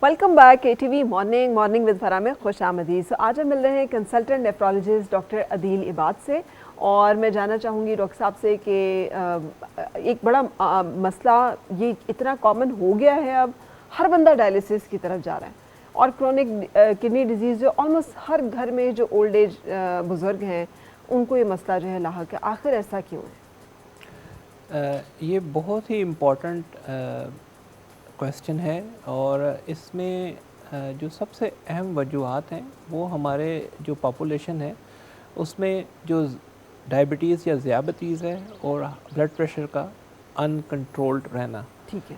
Welcome back ATV morning with फरा में खुश आमदीद। सो आज हम मिल रहे हैं कंसल्टेंट नेफ्रोलॉजिस्ट डॉक्टर अदील इबाद से, और मैं जानना चाहूँगी डॉक्टर साहब से कि एक बड़ा मसला ये इतना कॉमन हो गया है, अब हर बंदा डायलिसिस की तरफ जा रहा है, और क्रोनिक किडनी डिजीज़ जो ऑलमोस्ट हर घर में जो ओल्ड एज बुज़ुर्ग हैं उनको ये मसला जो है लाहक है। आखिर ऐसा क्यों है? ये बहुत ही इम्पोर्टेंट क्वेश्चन है, और इसमें जो सबसे अहम वजूहात हैं वो हमारे जो पॉपुलेशन है उसमें जो डायबिटीज़ या ज़ियाबतीज़ है और ब्लड प्रेशर का अनकंट्रोल्ड रहना। ठीक है।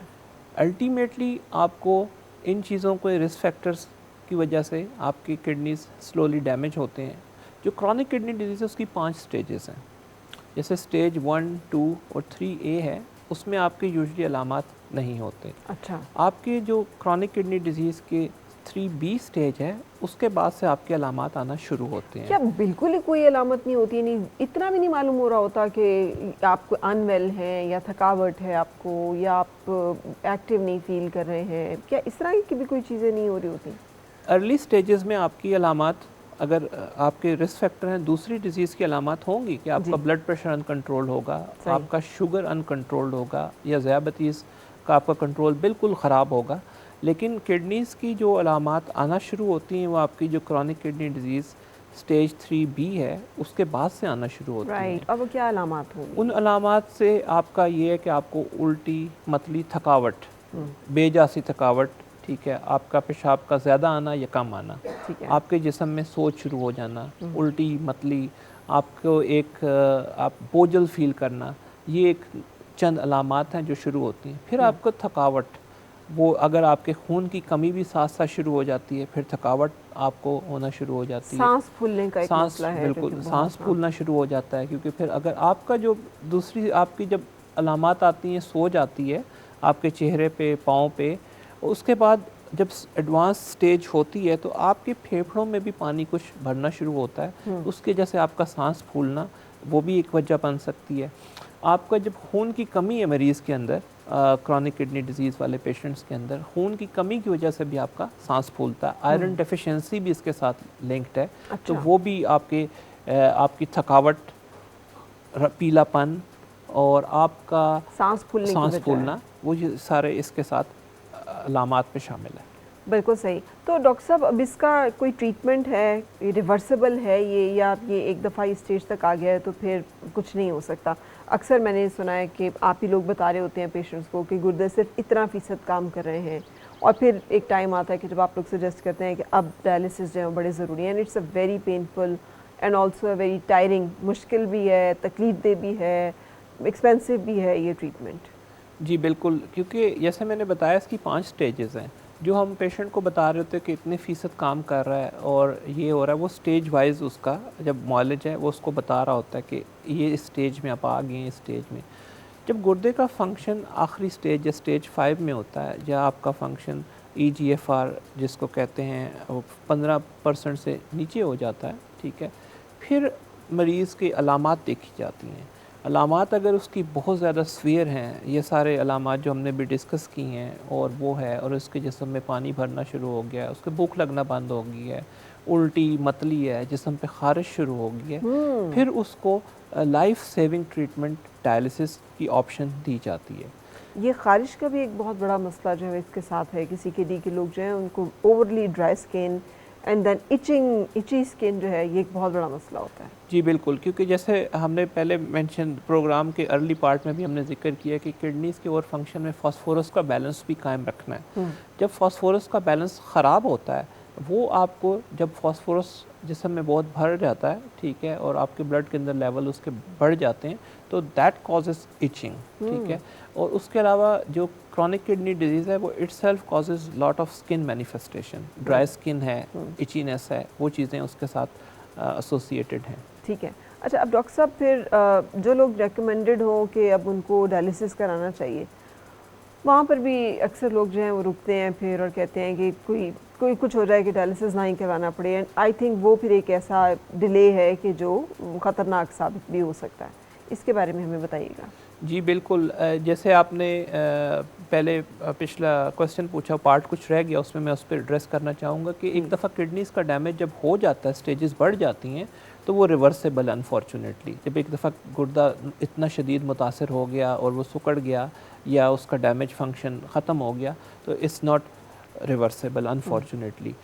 अल्टीमेटली आपको इन चीज़ों को रिस्क फैक्टर्स की वजह से आपकी किडनीज स्लोली डैमेज होते हैं। जो क्रॉनिक किडनी डिजीज़ है उसकी 5 स्टेजेस हैं। जैसे स्टेज 1, 2 और 3A है, उसमें आपके यूजुअली अलामात नहीं होते। अच्छा। आपके जो क्रॉनिक किडनी डिजीज़ के 3B स्टेज है उसके बाद से आपके अलामात आना शुरू होते हैं। क्या बिल्कुल ही कोई अलामत नहीं होती? नहीं, इतना भी नहीं मालूम हो रहा होता कि आप अनवेल हैं या थकावट है आपको, या आप एक्टिव नहीं फील कर रहे हैं? क्या इस तरह की भी कोई चीज़ें नहीं हो रही होती? अर्ली स्टेजेस में आपकी अलामात, अगर आपके रिस्क फैक्टर हैं, दूसरी डिजीज़ की अलामात होंगी कि आपका ब्लड प्रेशर अनकंट्रोल्ड होगा, आपका शुगर अनकंट्रोल्ड होगा, या ज़ियाबतीज़ का आपका कंट्रोल बिल्कुल ख़राब होगा। लेकिन किडनीज़ की जो अलामात आना शुरू होती हैं वो आपकी जो chronic kidney disease stage 3B है उसके बाद से आना शुरू होती है। राइट। अब क्या अलामात होंगी? उन अलामात से आपका ये है कि आपको उल्टी, मतली, थकावट, बेजासी थकावट, ठीक है, आपका पेशाब का ज़्यादा आना या कम आना, आपके जिस्म में सोज शुरू हो जाना, उल्टी, मतली, आपको एक आप बोझल फील करना, ये एक चंद अलामात हैं जो शुरू होती हैं। फिर आपको थकावट, वो अगर आपके खून की कमी भी साथ साथ शुरू हो जाती है, फिर थकावट आपको होना शुरू हो जाती है। सांस फूलने का एक मसला है। बिल्कुल, सांस फूलना शुरू हो जाता है, क्योंकि फिर अगर आपका जो दूसरी आपकी जब अलामात आती हैं, सोज आती है आपके चेहरे पे, पाँव पे, उसके बाद जब एडवांस स्टेज होती है तो आपके फेफड़ों में भी पानी कुछ भरना शुरू होता है। उसके जैसे आपका सांस फूलना वो भी एक वजह बन सकती है। आपका जब खून की कमी है मरीज़ के अंदर, क्रॉनिक किडनी डिजीज़ वाले पेशेंट्स के अंदर खून की कमी की वजह से भी आपका सांस फूलता है। आयरन डेफिशिएंसी भी इसके साथ लिंक्ड है। अच्छा। तो वो भी आपकी थकावट, पीलापन और आपका सांस फूलना, वो ये सारे इसके साथ अलामात पे शामिल है। बिल्कुल सही। तो डॉक्टर साहब, अब इसका कोई ट्रीटमेंट है? रिवर्सिबल है ये, या ये एक दफ़ा इस स्टेज तक आ गया है तो फिर कुछ नहीं हो सकता? अक्सर मैंने सुना है कि आप ही लोग बता रहे होते हैं पेशेंट्स को कि गुर्दे सिर्फ इतना फ़ीसद काम कर रहे हैं, और फिर एक टाइम आता है कि जब आप लोग सजेस्ट करते हैं कि अब डायलिसिस जो है बड़े ज़रूरी है, and it's a very painful and also a very tiring, मुश्किल भी है, तकलीफ दे भी है, एक्सपेंसिव भी है ये ट्रीटमेंट। जी बिल्कुल, क्योंकि जैसे मैंने बताया इसकी 5 स्टेजेस हैं। जो हम पेशेंट को बता रहे होते हैं कि इतने फ़ीसद काम कर रहा है और ये हो रहा है, वो स्टेज वाइज उसका जब मॉलेज है वो उसको बता रहा होता है कि ये इस स्टेज में आप आ गए हैं। इस स्टेज में जब गुर्दे का फंक्शन आखिरी स्टेज या स्टेज 5 में होता है, या आपका फंक्शन EGFR जिसको कहते हैं वो 15% से नीचे हो जाता है, ठीक है, फिर मरीज़ की अलामात देखी जाती हैं। अलामात अगर उसकी बहुत ज़्यादा स्वीयर हैं, ये सारे अलामात जो हमने भी डिस्कस की हैं, और वो है, और उसके जिस्म में पानी भरना शुरू हो गया है, उसके भूख लगना बंद हो गई है, उल्टी, मतली है, जिस्म पे ख़ारिश शुरू हो गई है, फिर उसको लाइफ सेविंग ट्रीटमेंट डायलिसिस की ऑप्शन दी जाती है। ये ख़ारिश का भी एक बहुत बड़ा मसला जो है इसके साथ है। किसी किडनी के लोग जो हैं उनको overly dry skin and then itchy skin जो है, ये एक बहुत बड़ा मसला होता है। जी बिल्कुल, क्योंकि जैसे हमने पहले मेंशन प्रोग्राम के अर्ली पार्ट में भी हमने जिक्र किया कि किडनीज़ के और फंक्शन में फास्फोरस का बैलेंस भी कायम रखना है। जब फास्फोरस का बैलेंस ख़राब होता है, वो आपको जब फास्फोरस जिस्म में बहुत भर जाता है, ठीक है, और आपके ब्लड के अंदर लेवल उसके बढ़ जाते हैं, तो दैट कॉजेज़ इचिंग, ठीक है। और उसके अलावा जो क्रॉनिक किडनी डिजीज़ है वो itself causes lot of skin manifestation, dry skin है, इचीनेस है, वो चीज़ें उसके साथ एसोसिएटेड हैं। ठीक है। अच्छा, अब डॉक्टर साहब फिर जो लोग रेकमेंडेड हो कि अब उनको डायलिसिस कराना चाहिए, वहाँ पर भी अक्सर लोग जो हैं वो रुकते हैं फिर और कहते हैं कि कोई कुछ हो जाए कि डायलिसिस ना ही करवाना पड़े। एंड आई थिंक वो फिर एक ऐसा डिले है कि जो ख़तरनाक साबित भी हो सकता है। इसके बारे में हमें बताइएगा। जी बिल्कुल, जैसे आपने पहले पिछला क्वेश्चन पूछा, पार्ट कुछ रह गया, उसमें मैं उस पर एड्रेस करना चाहूँगा कि एक दफ़ा किडनीज़ का डैमेज जब हो जाता है, स्टेजेस बढ़ जाती हैं, तो वो रिवर्सेबल अनफॉर्चुनेटली। जब एक दफ़ा गुर्दा इतना शदीद मुतासर हो गया और वो सिकुड़ गया या उसका डैमेज फंक्शन ख़त्म हो गया, तो इट्स नॉट रिवर्सेबल अनफॉर्चुनेटली।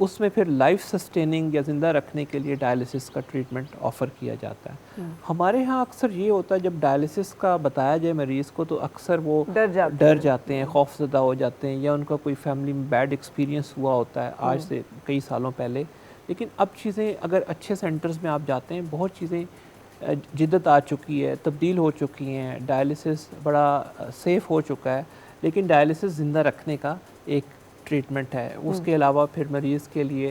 उसमें फिर लाइफ सस्टेनिंग या ज़िंदा रखने के लिए डायलिसिस का ट्रीटमेंट ऑफ़र किया जाता है। हमारे यहाँ अक्सर ये होता है, जब डायलिसिस का बताया जाए मरीज़ को, तो अक्सर वो डर जाते हैं, खौफज़दा हो जाते हैं, या उनका कोई फैमिली में बैड एक्सपीरियंस हुआ होता है आज से कई सालों पहले। लेकिन अब चीज़ें, अगर अच्छे सेंटर्स में आप जाते हैं, बहुत चीज़ें जिद्दत आ चुकी है, तब्दील हो चुकी हैं, डायलिसिस बड़ा सेफ़ हो चुका है। लेकिन डायलिसिस ज़िंदा रखने का एक ट्रीटमेंट है, उसके अलावा फिर मरीज़ के लिए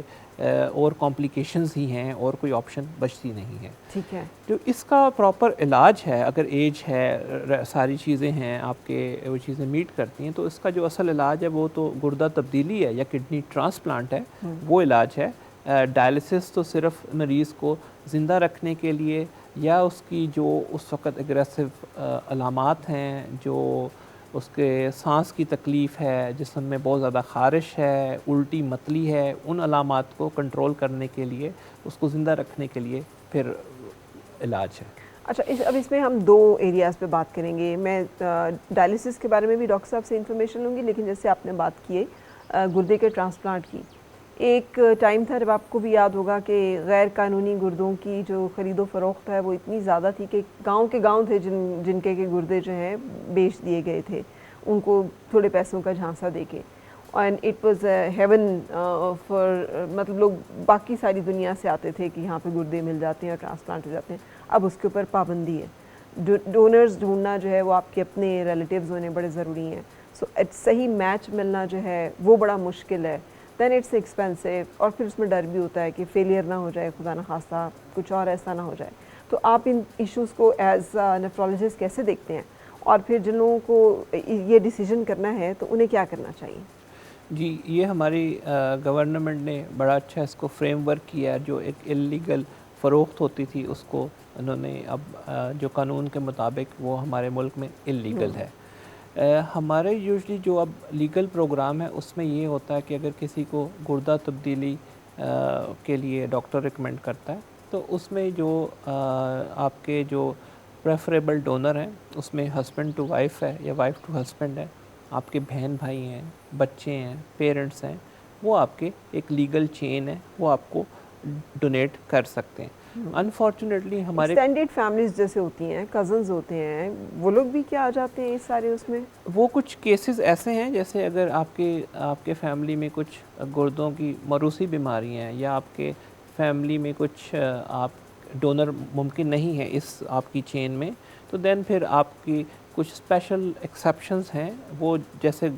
और कॉम्प्लिकेशंस ही हैं, और कोई ऑप्शन बचती नहीं है। ठीक है। जो इसका प्रॉपर इलाज है, अगर एज है, सारी चीज़ें हैं आपके, वो चीज़ें मीट करती हैं, तो इसका जो असल इलाज है वो तो गुर्दा तब्दीली है या किडनी ट्रांसप्लांट है, वो इलाज है। डायलिसिस तो सिर्फ मरीज़ को ज़िंदा रखने के लिए, या उसकी जो उस वक़्त एग्रेसिव अलामात हैं, जो उसके सांस की तकलीफ़ है, जिस्म में बहुत ज़्यादा ख़ारिश है, उल्टी मतली है, उन अलामात को कंट्रोल करने के लिए, उसको ज़िंदा रखने के लिए फिर इलाज है। अच्छा, अब इसमें हम 2 एरियाज़ पे बात करेंगे। मैं डायलिसिस के बारे में भी डॉक्टर साहब से इन्फॉर्मेशन लूँगी, लेकिन जैसे आपने बात की है गुर्दे के ट्रांसप्लांट की, एक टाइम था जब आपको भी याद होगा कि गैर कानूनी गुर्दों की जो ख़रीदो फ़रोख्त है वो इतनी ज़्यादा थी कि गांव के गांव थे जिनके के गुर्दे जो हैं बेच दिए गए थे उनको थोड़े पैसों का झांसा देके। And it was heaven for, मतलब लोग बाकी सारी दुनिया से आते थे कि यहाँ पे गुर्दे मिल जाते हैं और ट्रांसप्लांट हो जाते हैं। अब उसके ऊपर पाबंदी है। डोनर्स ढूंढना जो है वो आपके अपने रिलेटिव्स होने बड़े ज़रूरी हैं। सो सही मैच मिलना जो है वो बड़ा मुश्किल है। दैन इट्स एक्सपेंसिव, और फिर उसमें डर भी होता है कि फेलियर ना हो जाए, खुदा न खास्ता कुछ और ऐसा ना हो जाए। तो आप इन इश्यूज़ को एज नेफ्रोलॉजिस्ट कैसे देखते हैं, और फिर जिन लोगों को ये डिसीजन करना है तो उन्हें क्या करना चाहिए? जी, ये हमारी गवर्नमेंट ने बड़ा अच्छा इसको फ्रेमवर्क किया है। जो एक इल्लीगल फ़रोख्त होती थी, उसको उन्होंने अब जो कानून के मुताबिक वो हमारे मुल्क में इल्लीगल है। हमारे यूजुअली जो अब लीगल प्रोग्राम है, उसमें ये होता है कि अगर किसी को गुर्दा तब्दीली के लिए डॉक्टर रिकमेंड करता है, तो उसमें जो आपके जो प्रेफरेबल डोनर हैं, उसमें हस्बैंड टू वाइफ है या वाइफ टू हस्बैंड है, आपके बहन भाई हैं, बच्चे हैं, पेरेंट्स हैं, वो आपके एक लीगल चेन है, वो आपको डोनेट कर सकते हैं। अनफॉर्चुनेटली हमारे एक्सटेंडेड फैमिलीज जैसे होती हैं, कज़न्स होते हैं, वो लोग भी क्या आ जाते हैं इस सारे उसमें? वो कुछ केसेस ऐसे हैं, जैसे अगर आपके फैमिली में कुछ गुर्दों की मरूसी बीमारी हैं, या आपके फैमिली में कुछ आप डोनर मुमकिन नहीं है इस आपकी चेन में, तो देन फिर आपकी कुछ स्पेशल एक्सेप्शंस हैं। वो जैसे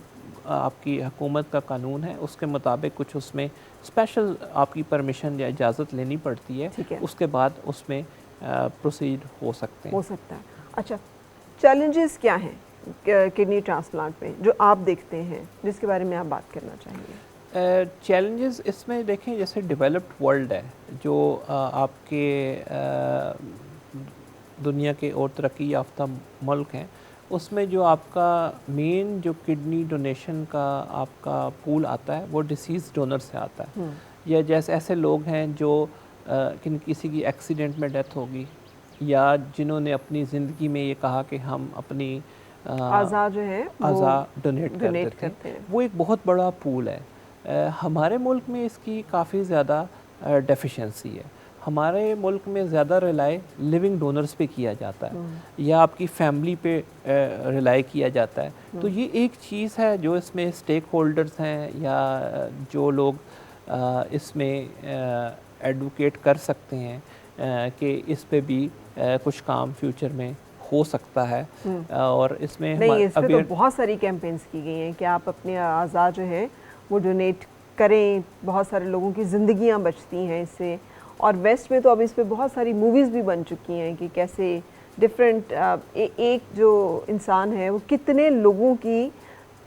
आपकी हुकूमत का कानून है, उसके मुताबिक कुछ उसमें स्पेशल आपकी परमिशन या इजाज़त लेनी पड़ती है, उसके बाद उसमें प्रोसीड हो सकते हैं। हो सकता है। अच्छा, चैलेंजेस क्या हैं किडनी ट्रांसप्लांट में जो आप देखते हैं, जिसके बारे में आप बात करना चाहेंगे? चैलेंजेस इसमें देखें, जैसे डेवलप्ड वर्ल्ड है, जो आपके दुनिया के और तरक्की याफ्ता मुल्क हैं, उसमें जो आपका मेन जो किडनी डोनेशन का आपका पूल आता है, वो डिसीज़ डोनर से आता है। या जैसे ऐसे लोग हैं जो किसी की एक्सीडेंट में डेथ होगी, या जिन्होंने अपनी ज़िंदगी में ये कहा कि हम अपनी आज़ा जो है आज़ा डोनेट कर देते हैं, वो एक बहुत बड़ा पूल है। हमारे मुल्क में इसकी काफ़ी ज़्यादा डेफिशिएंसी है। हमारे मुल्क में ज़्यादा रिलाई लिविंग डोनर्स पे किया जाता है, या आपकी फैमिली पे रिलाई किया जाता है। तो ये एक चीज़ है जो इसमें स्टेक होल्डर्स हैं, या जो लोग इसमें एडवोकेट कर सकते हैं कि इस पे भी कुछ काम फ्यूचर में हो सकता है। और इसमें नहीं, इस पे तो बहुत सारी कैंपेन्स की गई हैं कि आप अपने आज़ा जो है वो डोनेट करें। बहुत सारे लोगों की ज़िंदगियां बचती हैं इससे। और वेस्ट में तो अब इस पे बहुत सारी मूवीज़ भी बन चुकी हैं कि कैसे डिफरेंट एक जो इंसान है वो कितने लोगों की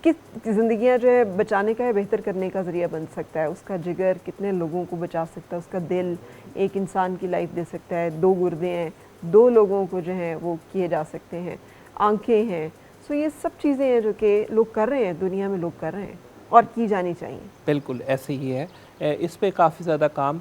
ज़िंदगियां जो है बचाने का है, बेहतर करने का ज़रिया बन सकता है। उसका जिगर कितने लोगों को बचा सकता है, उसका दिल एक इंसान की लाइफ दे सकता है। 2 गुर्दे हैं, 2 लोगों को जो है वो किए जा सकते हैं। आंखें हैं। सो ये सब चीज़ें हैं जो कि लोग कर रहे हैं, दुनिया में लोग कर रहे हैं और की जानी चाहिए। बिल्कुल ऐसे ही है। इस पे काफ़ी ज़्यादा काम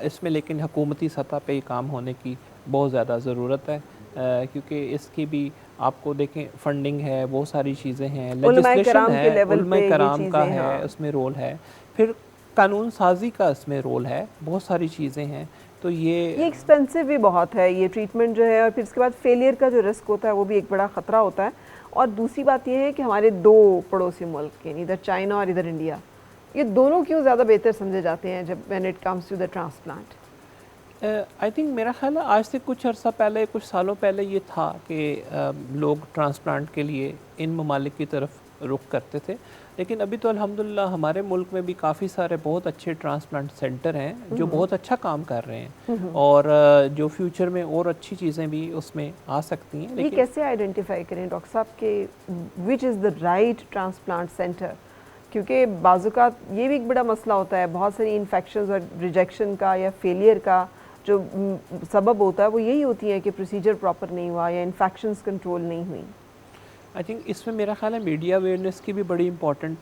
इसमें लेकिन हुकूमती सतह पे ही काम होने की बहुत ज़्यादा ज़रूरत है, क्योंकि इसकी भी आपको देखें फंडिंग है, बहुत सारी चीज़ें हैं, उलमाए लेजिस्लेशन कराम के है, लेवल उलमाए पे ये कराम का चीज़ें, है, हाँ। उसमें रोल है, फिर कानून साजी का इसमें रोल है, बहुत सारी चीज़ें हैं। तो ये ये एक्सपेंसिव भी बहुत है ये ट्रीटमेंट जो है, और फिर उसके बाद फेलियर का जो रिस्क होता है वो भी एक बड़ा ख़तरा होता है। और दूसरी बात ये है कि हमारे दो पड़ोसी मुल्क हैं, इधर चाइना और इधर इंडिया, ये दोनों क्यों ज़्यादा बेहतर समझे जाते हैं जब when it comes to the transplant? I think मेरा ख्याल है आज से कुछ अर्सा पहले, कुछ सालों पहले ये था कि लोग ट्रांसप्लांट के लिए इन ममालिक की तरफ रुख करते थे, लेकिन अभी तो अल्हम्दुलिल्लाह हमारे मुल्क में भी काफ़ी सारे बहुत अच्छे ट्रांसप्लांट सेंटर हैं जो बहुत अच्छा काम कर रहे हैं, और जो फ्यूचर में और अच्छी चीज़ें भी उसमें आ सकती हैं। ये लेकिन कैसे आइडेंटिफाई करें डॉक्टर साहब के which is the right transplant centre? क्योंकि बाज़ात ये भी एक बड़ा मसला होता है, बहुत सारी इन्फेक्शंस और रिजेक्शन का या फेलियर का जो सबब होता है वो यही होती है कि प्रोसीजर प्रॉपर नहीं हुआ या इन्फेक्शंस कंट्रोल नहीं हुई। आई थिंक इसमें मेरा ख्याल है मीडिया अवेयरनेस की भी बड़ी इंपॉर्टेंट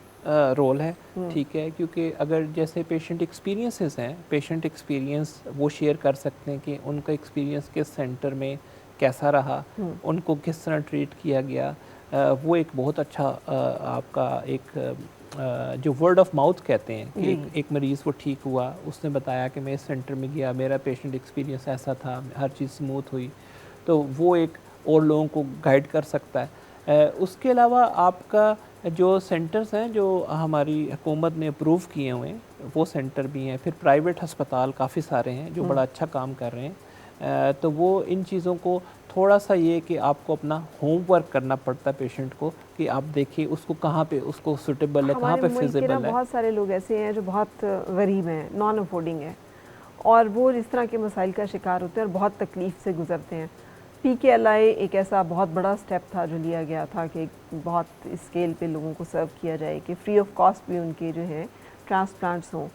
रोल है, ठीक है, क्योंकि अगर जैसे पेशेंट एक्सपीरियंसेस हैं, पेशेंट एक्सपीरियंस वो शेयर कर सकते हैं कि उनका एक्सपीरियंस किस सेंटर में कैसा रहा, उनको किस तरह ट्रीट किया गया, वो एक बहुत अच्छा आपका एक जो वर्ड ऑफ माउथ कहते हैं कि एक मरीज़ वो ठीक हुआ, उसने बताया कि मैं इस सेंटर में गया, मेरा पेशेंट एक्सपीरियंस ऐसा था, हर चीज़ स्मूथ हुई, तो वो एक और लोगों को गाइड कर सकता है। उसके अलावा आपका जो सेंटर्स हैं जो हमारी हुकूमत ने अप्रूव किए हुए हैं वो सेंटर भी हैं, फिर प्राइवेट अस्पताल काफ़ी सारे हैं जो बड़ा अच्छा काम कर रहे हैं, तो वो इन चीज़ों को थोड़ा सा ये कि आपको अपना होमवर्क करना पड़ता है पेशेंट को कि आप देखिए उसको कहाँ पे उसको सूटेबल है, कहाँ हमारे पे मुल्क के ना फिजिबल है। बहुत सारे लोग ऐसे हैं जो बहुत गरीब हैं, नॉन अफोर्डिंग हैं, और वो इस तरह के मसाइल का शिकार होते हैं और बहुत तकलीफ़ से गुजरते हैं। PKLI एक ऐसा बहुत बड़ा स्टेप था जो लिया गया था कि बहुत स्केल पे लोगों को सर्व किया जाए कि फ्री ऑफ कॉस्ट भी उनके जो हैं ट्रांसप्लांट्स हों।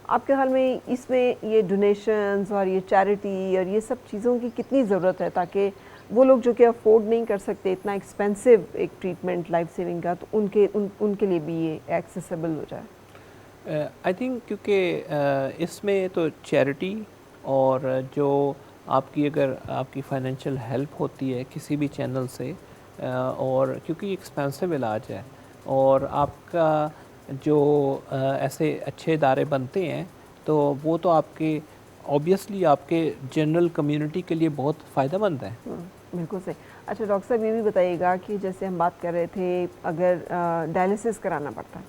आपके ख्याल में इसमें ये डोनेशंस और ये चैरिटी और ये सब चीज़ों की कितनी ज़रूरत है ताकि वो लोग जो कि अफोर्ड नहीं कर सकते इतना एक्सपेंसिव एक ट्रीटमेंट लाइफ सेविंग का, तो उनके लिए भी ये एक्सेसिबल हो जाए? आई थिंक क्योंकि इसमें तो चैरिटी और जो आपकी अगर आपकी फाइनेंशियल हेल्प होती है किसी भी चैनल से, और क्योंकि एक्सपेंसिव इलाज है और आपका जो ऐसे अच्छे इदारे बनते हैं तो वो तो आपके ऑब्वियसली आपके जनरल कम्युनिटी के लिए बहुत फ़ायदेमंद है। बिल्कुल सही। अच्छा डॉक्टर साहब ये भी बताइएगा कि जैसे हम बात कर रहे थे अगर डायलिसिस कराना पड़ता है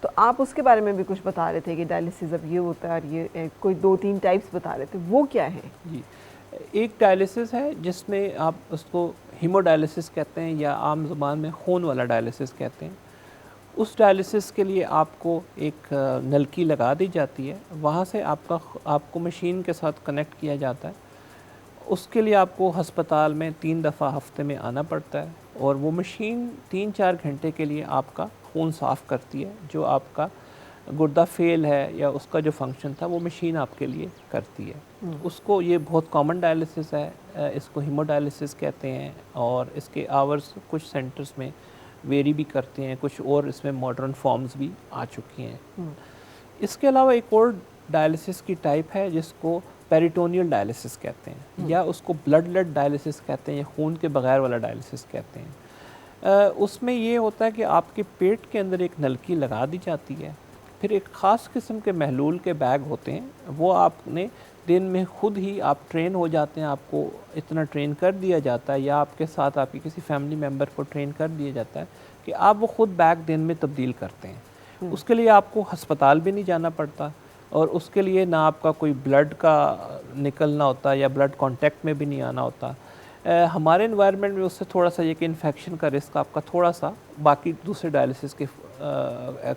तो आप उसके बारे में भी कुछ बता रहे थे कि डायलिसिस अब ये होता है और ये कोई 2-3 टाइप्स बता रहे थे, वो क्या है? जी, एक डायलिसिस है जिसमें आप उसको हीमोडायलिसिस कहते हैं या आम ज़ुबान में खून वाला डायलिसिस कहते हैं। उस डायलिसिस के लिए आपको एक नलकी लगा दी जाती है, वहाँ से आपको मशीन के साथ कनेक्ट किया जाता है। उसके लिए आपको हस्पताल में 3 दफ़ा हफ्ते में आना पड़ता है और वो मशीन 3-4 घंटे के लिए आपका खून साफ़ करती है, जो आपका गुर्दा फेल है या उसका जो फंक्शन था वो मशीन आपके लिए करती है। उसको ये बहुत कॉमन डायलिसिस है, इसको हीमोडायलिसिस कहते हैं और इसके आवर्स कुछ सेंटर्स में वेरी भी करते हैं, कुछ और इसमें मॉडर्न फॉर्म्स भी आ चुकी हैं। इसके अलावा एक और डायलिसिस की टाइप है जिसको पेरिटोनियल डायलिसिस कहते हैं या उसको ब्लड लेड डायलिसिस कहते हैं या खून के बगैर वाला डायलिसिस कहते हैं। उसमें ये होता है कि आपके पेट के अंदर एक नलकी लगा दी जाती है, फिर एक ख़ास किस्म के महलूल के बैग होते हैं, वो आपने दिन में खुद ही आप ट्रेन हो जाते हैं, आपको इतना ट्रेन कर दिया जाता है या आपके साथ आपके किसी फैमिली मेम्बर को ट्रेन कर दिया जाता है कि आप वो खुद बैग दिन में तब्दील करते हैं। उसके लिए आपको अस्पताल भी नहीं जाना पड़ता और उसके लिए ना आपका कोई ब्लड का निकलना होता या ब्लड कांटेक्ट में भी नहीं आना होता। हमारे इन्वायरमेंट में उससे थोड़ा सा ये कि इन्फेक्शन का रिस्क आपका थोड़ा सा बाकी दूसरे डायलिसिस के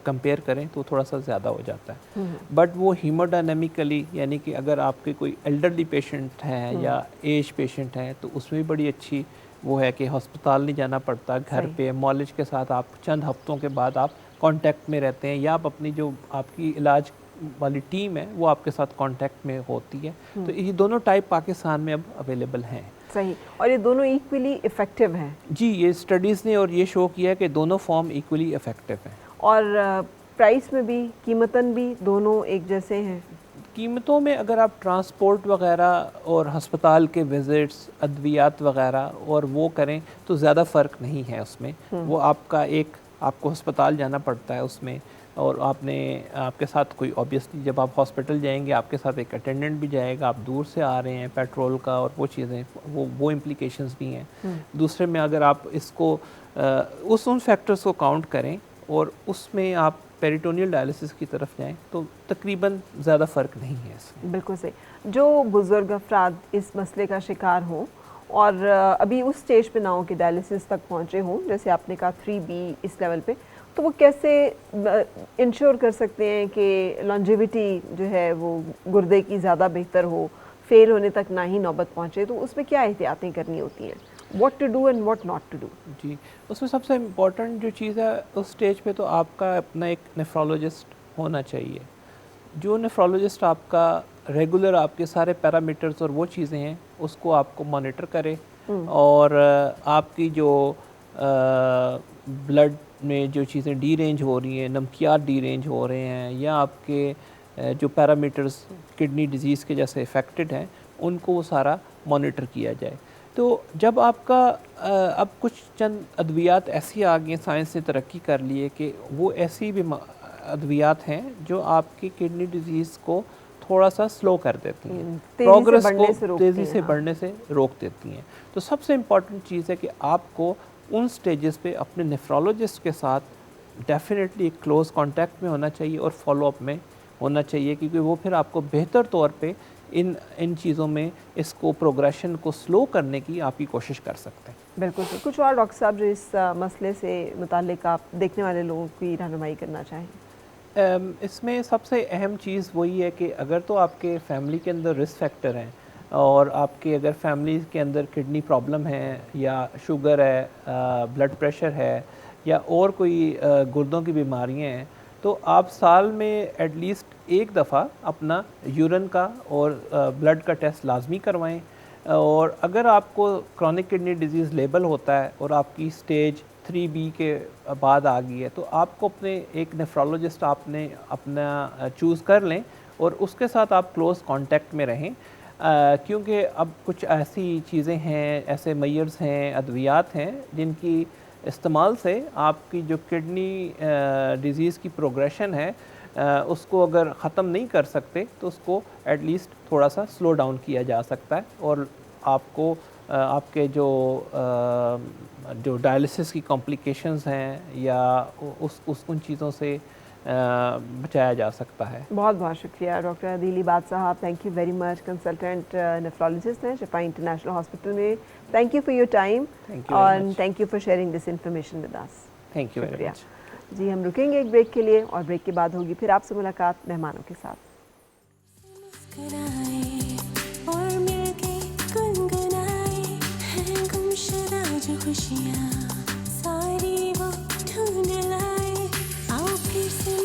कंपेयर करें तो थोड़ा सा ज़्यादा हो जाता है। बट वो हीमोडायनेमिकली यानी कि अगर आपके कोई एल्डरली पेशेंट हैं या एज पेशेंट हैं तो उसमें भी बड़ी अच्छी वो है कि अस्पताल नहीं जाना पड़ता, घर पे मॉलिज के साथ आप चंद हफ्तों के बाद आप कांटेक्ट में रहते हैं या आप अपनी जो आपकी इलाज वाली टीम है वो आपके साथ कांटेक्ट में होती है। तो ये दोनों टाइप पाकिस्तान में अब अवेलेबल हैं। सही, और ये दोनों इक्वली इफ़ेक्टिव हैं? जी, ये स्टडीज़ ने और ये शो किया है कि दोनों फॉर्म इक्वली इफ़ेक्टिव हैं। और प्राइस में भी, कीमतन भी दोनों एक जैसे हैं? कीमतों में अगर आप ट्रांसपोर्ट वगैरह और हस्पताल के विज़िट्स, अद्वियात वगैरह और वो करें तो ज़्यादा फ़र्क नहीं है उसमें। वो आपको अस्पताल जाना पड़ता है उसमें, और आपके साथ कोई ऑब्वियसली जब आप हॉस्पिटल जाएंगे आपके साथ एक अटेंडेंट भी जाएगा, आप दूर से आ रहे हैं, पेट्रोल का और वो चीज़ें, वो इम्प्लिकेशंस भी हैं। दूसरे में अगर आप इसको उन फैक्टर्स को काउंट करें और उसमें आप पेरिटोनियल डायलिसिस की तरफ जाएं तो तकरीबन ज़्यादा फ़र्क नहीं है इसमें। बिल्कुल सही। जो बुज़ुर्ग अफराद इस मसले का शिकार हों और अभी उस स्टेज पे ना हो कि डायलिसिस तक पहुँचे हों, जैसे आपने कहा 3B इस लेवल पे, तो वो कैसे इंश्योर कर सकते हैं कि लॉन्जेविटी जो है वो गुर्दे की ज़्यादा बेहतर हो, फेल होने तक ना ही नौबत पहुँचे? तो उसमें क्या एहतियातें करनी होती हैं? What to do and what not to do? जी, उसमें सबसे इम्पोर्टेंट जो चीज़ है उस स्टेज पे तो आपका अपना एक नेफ्रोलॉजिस्ट होना चाहिए। जो नेफ्रोलॉजिस्ट आपका रेगुलर आपके सारे पैरामीटर्स और वो चीज़ें हैं उसको आपको मॉनिटर करे, और आपकी जो ब्लड में जो चीज़ें डी रेंज हो रही हैं, नमकियात डी रेंज हो रहे हैं, या आपके जो पैरामीटर्स किडनी डिजीज़ के जैसे इफ़ेक्टेड हैं उनको वो सारा मॉनिटर किया जाए। तो जब आपका अब कुछ चंद अद्वियात ऐसी आ गई, साइंस ने तरक्की कर ली है कि वो ऐसी भी अद्वियात हैं जो आपकी किडनी डिजीज़ को थोड़ा सा स्लो कर देती हैं, प्रोग्रेस को तेज़ी से बढ़ने से रोक देती हैं। तो सबसे इम्पॉर्टेंट चीज़ है कि आपको उन स्टेजेस पे अपने नेफ्रोलॉजिस्ट के साथ डेफिनेटली एक क्लोज़ कांटेक्ट में होना चाहिए और फॉलोअप में होना चाहिए, क्योंकि वो फिर आपको बेहतर तौर पे इन चीज़ों में इसको प्रोग्रेशन को स्लो करने की आपकी कोशिश कर सकते हैं। बिल्कुल सही। कुछ और डॉक्टर साहब जो इस मसले से मुताल्लिक आप देखने वाले लोगों की रहनुमाई करना चाहें? इसमें सबसे अहम चीज़ वही है कि अगर तो आपके फैमिली के अंदर रिस्क फैक्टर हैं और आपके अगर फैमिली के अंदर किडनी प्रॉब्लम है या शुगर है, ब्लड प्रेशर है या और कोई गुर्दों की बीमारियां हैं, तो आप साल में एटलीस्ट एक दफ़ा अपना यूरिन का और ब्लड का टेस्ट लाजमी करवाएं। और अगर आपको क्रॉनिक किडनी डिजीज़ लेबल होता है और आपकी स्टेज 3B के बाद आ गई है, तो आपको अपने एक नेफ्रोलॉजिस्ट आपने अपना चूज़ कर लें और उसके साथ आप क्लोज़ कांटेक्ट में रहें, क्योंकि अब कुछ ऐसी चीज़ें हैं, ऐसे मयर्स हैं, अद्वियात हैं जिनकी इस्तेमाल से आपकी जो किडनी डिज़ीज़ की प्रोग्रेशन है उसको अगर ख़त्म नहीं कर सकते तो उसको एटलीस्ट थोड़ा सा स्लो डाउन किया जा सकता है और आपको आपके जो डायलिसिस की कॉम्प्लिकेशंस हैं या उन चीज़ों से बचाया जा सकता है। बहुत बहुत शुक्रिया doctor Adeel Ibad sahab, thank you very much. Consultant nephrologist हैं शिफा इंटरनेशनल हॉस्पिटल में। Thank you for your time और thank you for sharing this information with us. Thank you very much. जी, हम रुकेंगे एक ब्रेक के लिए और ब्रेक के बाद होगी फिर आपसे मुलाकात मेहमानों के साथ। खुशियाँ सारी वो ढूंढ लाए, आओ फिर से